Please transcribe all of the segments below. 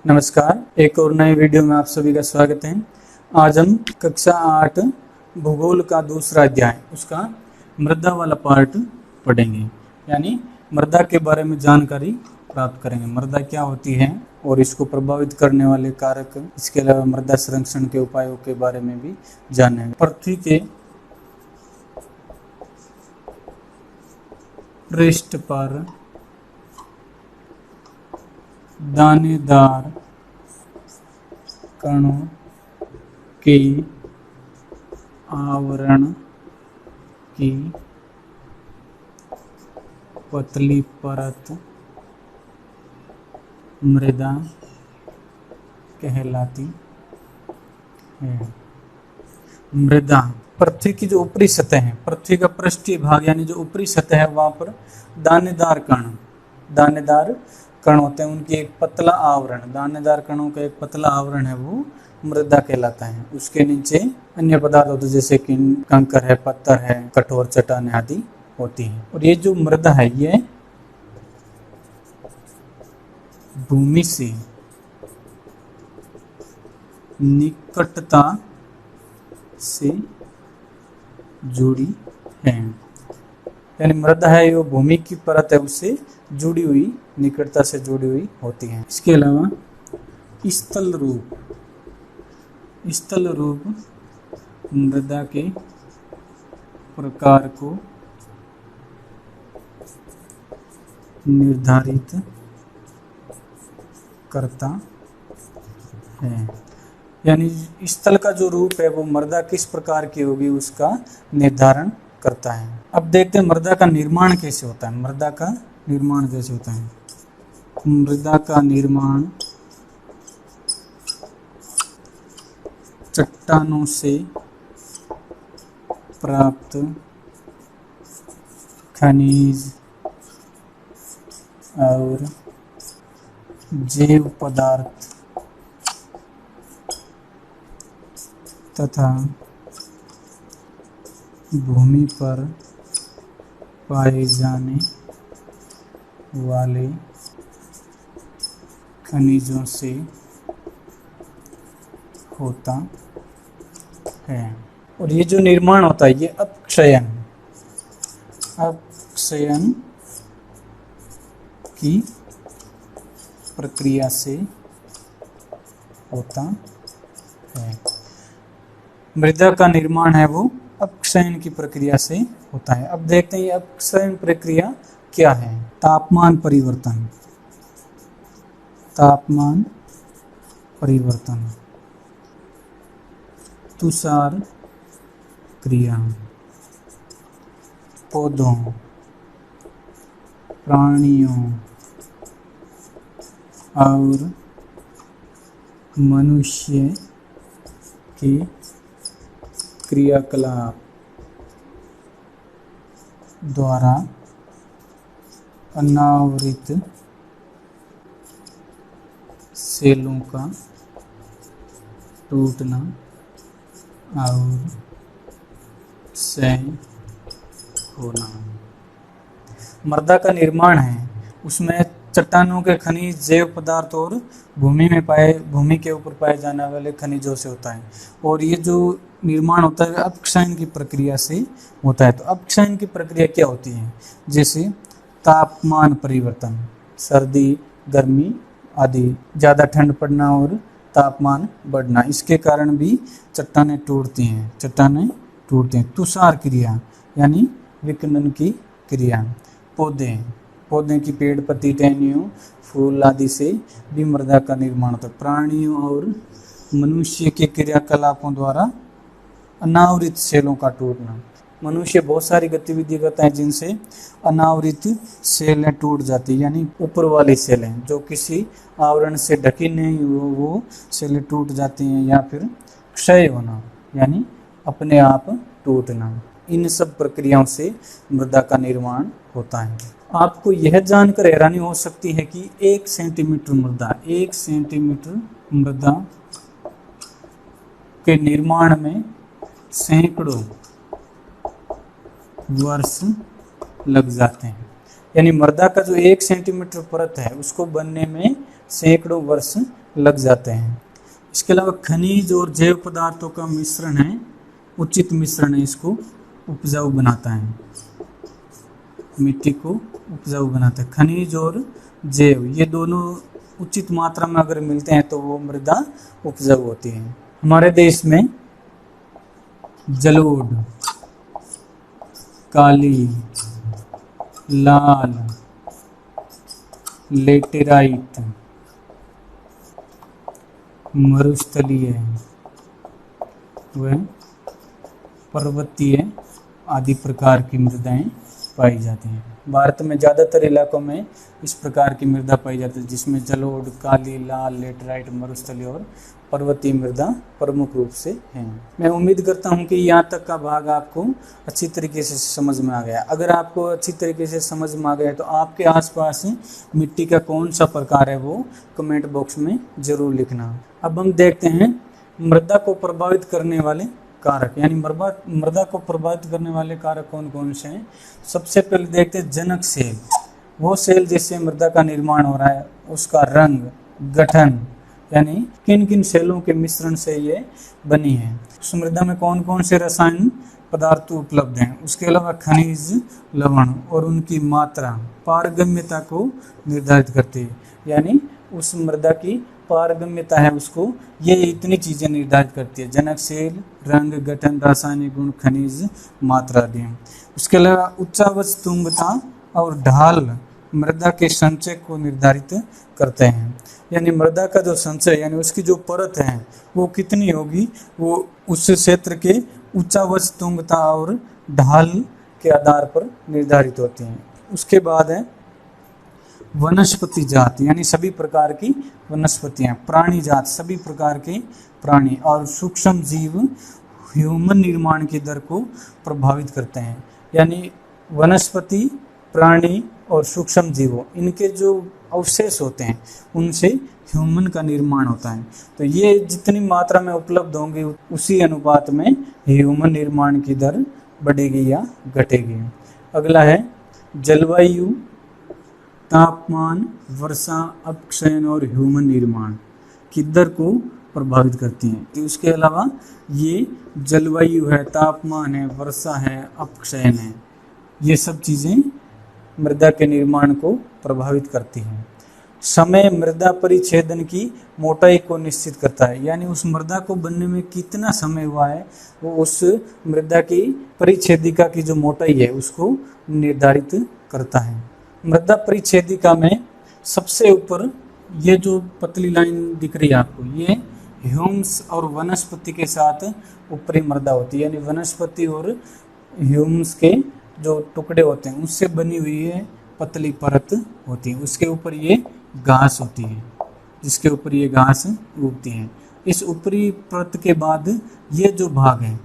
नमस्कार, एक और नए वीडियो में आप सभी का स्वागत है। आज हम कक्षा 8 भूगोल का दूसरा अध्याय उसका मृदा वाला पार्ट पढ़ेंगे, यानी मृदा के बारे में जानकारी प्राप्त करेंगे। मृदा क्या होती है और इसको प्रभावित करने वाले कारक, इसके अलावा मृदा संरक्षण के उपायों के बारे में भी जानेंगे। पृथ्वी के पृष्ठ पर दानेदार कणों के आवरण की पतली परत मृदा कहलाती है। मृदा पृथ्वी की जो ऊपरी सतह है, पृथ्वी का पृष्ठीय भाग यानी जो ऊपरी सतह है, वहां पर दानेदार कण होते हैं। उनकी एक पतला आवरण, दानेदार कणों का एक पतला आवरण है, वो मृदा कहलाता है। उसके नीचे अन्य पदार्थ होते हैं जैसे कि कंकर है, पत्थर है, कठोर चट्टानें आदि होती हैं। और ये जो मृदा है, ये भूमि से निकटता से जुड़ी है, यानी मृदा है वो भूमि की परत है, उससे जुड़ी हुई, निकटता से जुड़ी हुई होती है। इसके अलावा स्थल रूप मृदा के प्रकार को निर्धारित करता है, यानी स्थल का जो रूप है वो मृदा किस प्रकार की होगी उसका निर्धारण करता है। अब देखते हैं मृदा का निर्माण कैसे होता है। मृदा का निर्माण कैसे होता है? मृदा का निर्माण चट्टानों से प्राप्त खनिज और जैव पदार्थ तथा भूमि पर पाए जाने वाले खनिजों से होता है। और ये जो निर्माण होता है, ये अपक्षयन की प्रक्रिया से होता है। मृदा का निर्माण है वो अपक्षयन की प्रक्रिया से होता है। अब देखते हैं ये अपक्षयन प्रक्रिया क्या है। तापमान परिवर्तन, तुषार क्रिया, पौधों, प्राणियों और मनुष्य के क्रियाकलाप द्वारा अनावृत सेलों का टूटना और क्षय होना। मृदा का निर्माण है, उसमें चट्टानों के खनिज, जैव पदार्थ और भूमि के ऊपर पाए जाने वाले खनिजों से होता है। और ये जो निर्माण होता है अपक्षयन की प्रक्रिया से होता है। तो अपक्षयन की प्रक्रिया क्या होती है? जैसे तापमान परिवर्तन, सर्दी, गर्मी आदि, ज़्यादा ठंड पड़ना और तापमान बढ़ना, इसके कारण भी चट्टानें टूटती हैं। तुषार क्रिया यानी विकिरण की क्रिया, पौधे की पेड़, पत्ती, टहनियों, फूल आदि से भी मृदा का निर्माण होता है। प्राणियों और मनुष्य के क्रियाकलापों द्वारा अनावृत सेलों का टूटना, मनुष्य बहुत सारी गतिविधि करता है जिनसे अनावृत सेलें टूट जाती है, यानी ऊपर वाली सेलें जो किसी आवरण से ढकी नहीं वो सेलें टूट जाती हैं, या फिर क्षय होना यानी अपने आप टूटना। इन सब प्रक्रियाओं से मृदा का निर्माण होता है। आपको यह जानकर हैरानी हो सकती है कि 1 सेंटीमीटर मृदा के निर्माण में सैकड़ों वर्ष लग जाते हैं। यानी मृदा का जो 1 सेंटीमीटर परत है उसको बनने में सैकड़ों वर्ष लग जाते हैं। इसके अलावा खनिज और जैव पदार्थों का मिश्रण है, उचित मिश्रण है, इसको उपजाऊ बनाता है, मिट्टी को उपजाऊ बनाता है। खनिज और जैव ये दोनों उचित मात्रा में अगर मिलते हैं तो वो मृदा उपजाऊ होती है। हमारे देश में जलोढ़, काली, लाल, लेटेराइट, मरुस्थलीय व पर्वतीय आदि प्रकार की मृदाएं पाई जाती हैं। भारत में ज़्यादातर इलाकों में इस प्रकार की मृदा पाई जाती है, जिसमें जलोढ़, काली, लाल, लेटराइट, मरुस्थलीय और पर्वतीय मृदा प्रमुख रूप से हैं। मैं उम्मीद करता हूं कि यहाँ तक का भाग आपको अच्छी तरीके से समझ में आ गया। अगर आपको अच्छी तरीके से समझ में आ गया तो आपके आसपास मिट्टी का कौन सा प्रकार है वो कमेंट बॉक्स में ज़रूर लिखना। अब हम देखते हैं मृदा को प्रभावित करने वाले कारक, यानी मृदा को प्रभावित करने वाले कारक कौन कौन से हैं। सबसे पहले देखते हैं जनक सेल, वो सेल जिससे मृदा का निर्माण हो रहा है, उसका रंग, गठन, यानी किन किन सेलों के मिश्रण से ये बनी है। उस मृदा में कौन कौन से रसायन पदार्थ उपलब्ध हैं। उसके अलावा खनिज, लवण और उनकी मात्रा पारगम्यता को निर्धारित करती है, यानी उस मृदा की पारगम्यता है उसको ये इतनी चीज़ें निर्धारित करती है। जनक सेल, रंग, गठन, रासायनिक गुण, खनिज, मात्रा आदि। उसके अलावा उच्चावच तुंगता और ढाल मृदा के संचय को निर्धारित करते हैं, यानी मृदा का जो संचय यानी उसकी जो परत है वो कितनी होगी, वो उस क्षेत्र के उच्चावच तुंगता और ढाल के आधार पर निर्धारित होती हैं। उसके बाद है वनस्पति जात, यानी सभी प्रकार की वनस्पतियां, प्राणी जात सभी प्रकार के प्राणी, और सूक्ष्म जीव ह्यूमन निर्माण की दर को प्रभावित करते हैं, यानी वनस्पति, प्राणी और सूक्ष्म जीवों इनके जो अवशेष होते हैं उनसे ह्यूमन का निर्माण होता है। तो ये जितनी मात्रा में उपलब्ध होंगे उसी अनुपात में ह्यूमन निर्माण की दर बढ़ेगी या घटेगी। अगला है जलवायु, तापमान, वर्षा, अपक्षयन और ह्यूमन निर्माण की दर को प्रभावित करती हैं। तो उसके अलावा ये जलवायु है, तापमान है, वर्षा है, अपक्षयन है, ये सब चीज़ें मृदा के निर्माण को प्रभावित करती हैं। समय मृदा परिच्छेदन की मोटाई को निश्चित करता है, यानी उस मृदा को बनने में कितना समय हुआ है वो उस मृदा की परिच्छेदिका की जो मोटाई है उसको निर्धारित करता है। मृदा परिच्छेदिका में सबसे ऊपर ये जो पतली लाइन दिख रही है आपको, ये ह्यूम्स और वनस्पति के साथ ऊपरी मृदा होती है, यानी वनस्पति और ह्यूम्स के जो टुकड़े होते हैं उससे बनी हुई है पतली परत होती है। उसके ऊपर ये घास होती है, जिसके ऊपर ये घास उगती है। इस ऊपरी परत के बाद ये जो भाग है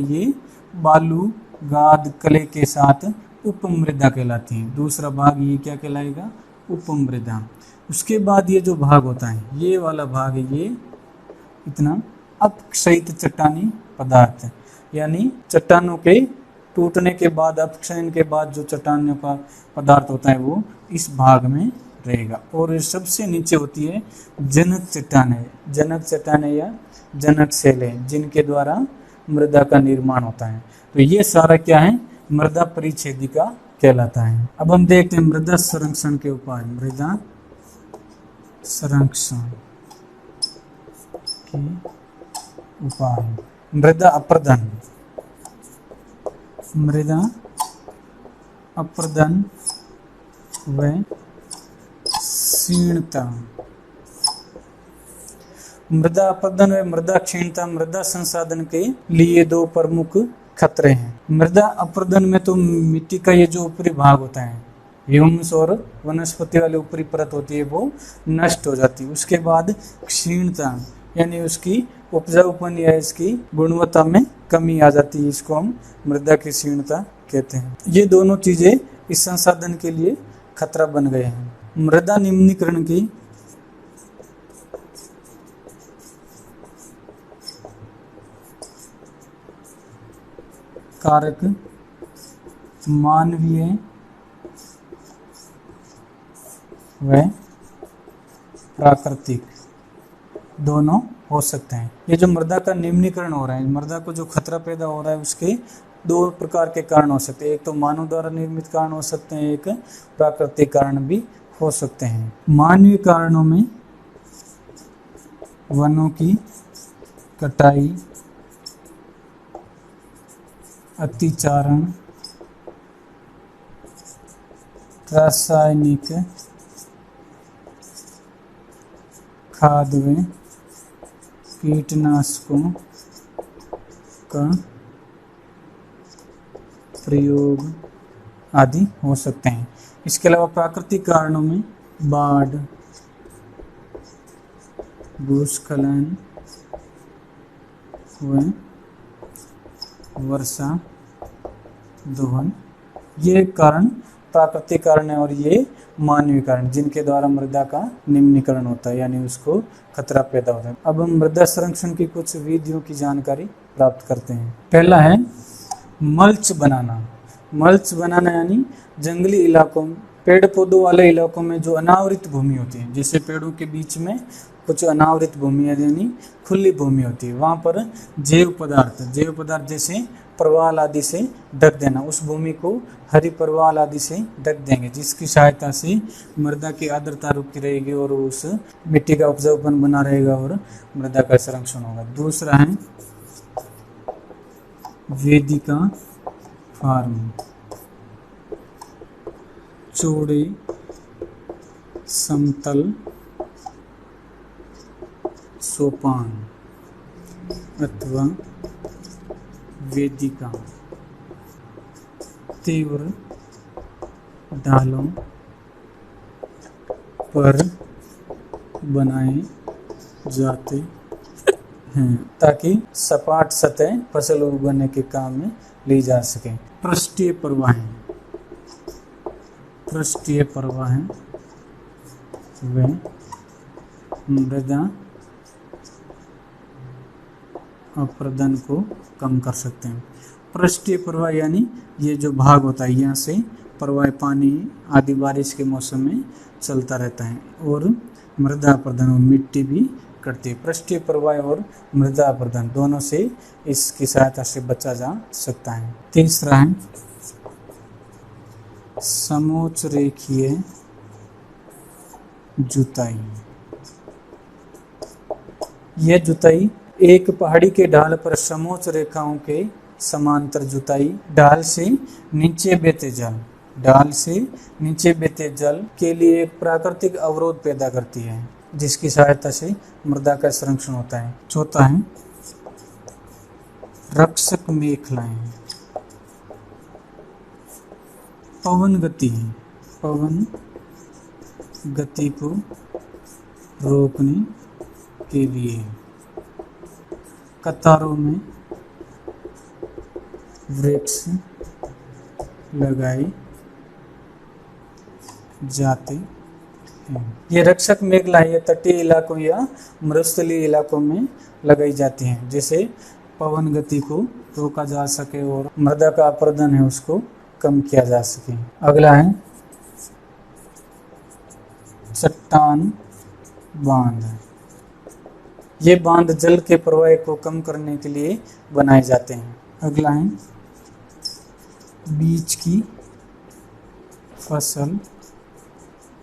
ये बालू, गाद, कले के साथ उपमृदा कहलाती है। दूसरा भाग ये क्या कहलाएगा, उपमृदा। उसके बाद ये जो भाग होता है, ये वाला भाग है, ये इतना अपक्षयित चट्टानी पदार्थ, यानी चट्टानों के टूटने के बाद, अपक्षयन के बाद जो चट्टानों का पदार्थ होता है वो इस भाग में रहेगा। और सबसे नीचे होती है जनक चट्टानें या जनक सेलें, जिनके द्वारा मृदा का निर्माण होता है। तो ये सारा क्या है, मृदा परिच्छेदिका कहलाता है। अब हम देखते हैं मृदा संरक्षण के उपाय। मृदा संरक्षण के उपाय। मृदा अपर्दन व क्षीणता। मृदा अपर्दन व मृदा क्षीणता मृदा संसाधन के लिए दो प्रमुख खतरे हैं। मृदा अपर्दन में तो मिट्टी का ये जो ऊपरी भाग होता है, ह्यूमस और वनस्पति वाली ऊपरी परत होती है, वो नष्ट हो जाती है। उसके बाद क्षीणता, यानी उसकी उपजाऊपन या इसकी गुणवत्ता में कमी आ जाती है, इसको हम मृदा की क्षीणता कहते हैं। ये दोनों चीजें इस संसाधन के लिए खतरा बन गए हैं। मृदा निम्नीकरण की कारक मानवीय व प्राकृतिक दोनों हो सकते हैं। ये जो मृदा का निम्नीकरण हो रहा है, मृदा को जो खतरा पैदा हो रहा है, उसके दो प्रकार के कारण हो सकते हैं। एक तो मानव द्वारा निर्मित कारण हो सकते हैं, एक प्राकृतिक कारण भी हो सकते हैं। मानवीय कारणों में वनों की कटाई, अतिचारण, रासायनिक खाद व कीटनाशकों का प्रयोग आदि हो सकते हैं। इसके अलावा प्राकृतिक कारणों में बाढ़, भूस्खलन व वर्षा दोहन, ये कारण प्राकृतिक कारण है और ये मानवीय कारण, जिनके द्वारा मृदा का निम्नीकरण होता है, यानी उसको खतरा पैदा होता है। अब हम मृदा संरक्षण की कुछ विधियों की जानकारी प्राप्त करते हैं। पहला है मल्च बनाना। मल्च बनाना यानी जंगली इलाकों, पेड़ पौधों वाले इलाकों में जो अनावृत भूमि होती है, जैसे पेड़ों के बीच में कुछ अनावृत भूमि यानी खुली भूमि होती है, वहाँ पर जैव पदार्थ जैसे परवाल आदि से ढक देना। उस भूमि को हरी परवाल आदि से ढक देंगे, जिसकी सहायता से मृदा की आर्द्रता रुकी रहेगी और उस मिट्टी का उपजाऊपन बना रहेगा और मृदा का संरक्षण होगा। दूसरा है वेदिका फार्म। चौड़े समतल सोपान अथवा वेदिका तीव्र ढालों पर बनाए जाते हैं ताकि सपाट सतह फसल उगाने के काम में ली जा सके। पृष्ठीय प्रवाह व मृदा अपरदन को कम कर सकते हैं। पृष्ठीय प्रवाह यानी ये जो भाग होता है, यहाँ से प्रवाह पानी आदि बारिश के मौसम में चलता रहता है और मृदा अपरदन और मिट्टी भी करती है। पृष्ठीय प्रवाह और मृदा अपरदन दोनों से इसकी सहायता से बचा जा सकता है। तीसरा है समोच्च रेखीय जुताई। यह जुताई एक पहाड़ी के ढाल पर समोच्च रेखाओं के समांतर जुताई ढाल से नीचे बहते जल के लिए एक प्राकृतिक अवरोध पैदा करती है, जिसकी सहायता से मृदा का संरक्षण होता है। चौथा है रक्षक मेखलाएं। पवन गति को रोकने के लिए कतारों में वृक्ष लगाए जाते हैं। ये रक्षक मेखला ये तटीय इलाकों या मरुस्थलीय इलाकों में लगाई जाती हैं, जिससे पवन गति को रोका जा सके और मृदा का अपरदन है उसको कम किया जा सके। अगला है चट्टान बांध। ये बांध जल के प्रवाह को कम करने के लिए बनाए जाते हैं। अगला है बीज की फसल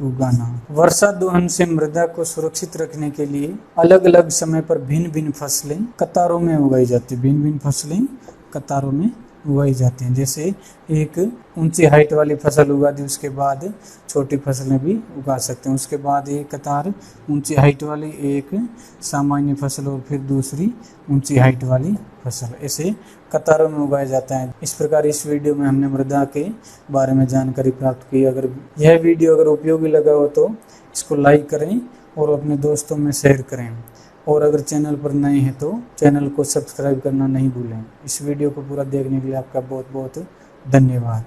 उगाना। वर्षा दोहन से मृदा को सुरक्षित रखने के लिए अलग अलग समय पर भिन्न भिन्न फसलें कतारों में उगाई जाती हैं। जैसे एक ऊंची हाइट वाली फसल उगा दी, उसके बाद छोटी फसलें भी उगा सकते हैं। उसके बाद एक कतार ऊंची हाइट वाली, एक सामान्य फसल और फिर दूसरी ऊंची हाइट वाली फसल, ऐसे कतारों में उगाया जाता है। इस प्रकार इस वीडियो में हमने मृदा के बारे में जानकारी प्राप्त की। अगर यह वीडियो उपयोगी लगा हो तो इसको लाइक करें और अपने दोस्तों में शेयर करें, और अगर चैनल पर नए हैं तो चैनल को सब्सक्राइब करना नहीं भूलें। इस वीडियो को पूरा देखने के लिए आपका बहुत बहुत धन्यवाद।